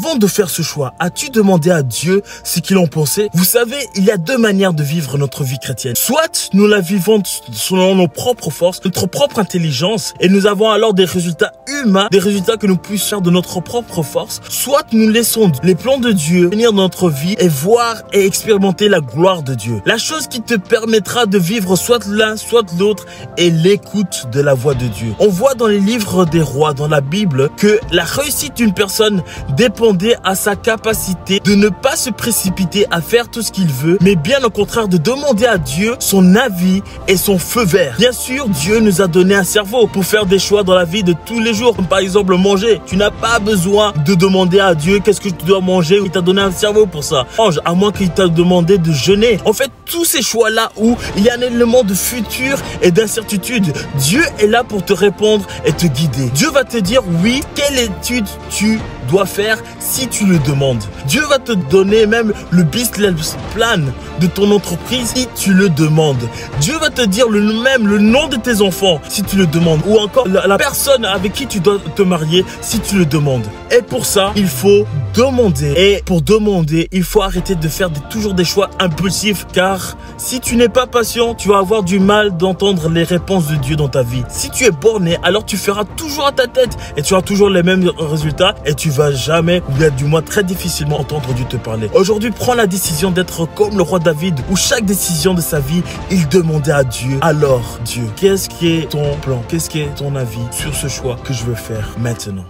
avant de faire ce choix, as-tu demandé à Dieu ce qu'il en pensait? Vous savez, il y a deux manières de vivre notre vie chrétienne. Soit nous la vivons selon nos propres forces, notre propre intelligence, et nous avons alors des résultats humains, des résultats que nous puissions faire de notre propre force. Soit nous laissons les plans de Dieu venir dans notre vie et voir et expérimenter la gloire de Dieu. La chose qui te permettra de vivre soit l'un, soit l'autre est l'écoute de la voix de Dieu. On voit dans les livres des rois, dans la Bible, que la réussite d'une personne dépendait à sa capacité de ne pas se précipiter à faire tout ce qu'il veut, mais bien au contraire de demander à Dieu son avis et son feu vert. Bien sûr, Dieu nous a donné un cerveau pour faire des choix dans la vie de tous les jours, comme par exemple manger. Tu n'as pas besoin de demander à Dieu qu'est-ce que tu dois manger, il t'a donné un cerveau pour ça. Mange, à moins qu'il t'a demandé de jeûner. En fait, tous ces choix-là où il y a un élément de futur et d'incertitude, Dieu est là pour te répondre et te guider. Dieu va te dire oui, quelle étude tu dois faire si tu le demandes. Dieu va te donner même le business plan de ton entreprise si tu le demandes. Dieu va te dire le nom de tes enfants si tu le demandes, ou encore la personne avec qui tu dois te marier si tu le demandes. Et pour ça, il faut demander. Et pour demander, il faut arrêter de faire toujours des choix impulsifs, car si tu n'es pas patient, tu vas avoir du mal d'entendre les réponses de Dieu dans ta vie. Si tu es borné, alors tu feras toujours à ta tête et tu auras toujours les mêmes résultats et tu vas jamais, ou bien du moins très difficilement, entendre Dieu te parler. Aujourd'hui, prends la décision d'être comme le roi David, où chaque décision de sa vie, il demandait à Dieu. Alors, Dieu, qu'est-ce qui est ton plan? Qu'est-ce qui est ton avis sur ce choix que je veux faire maintenant?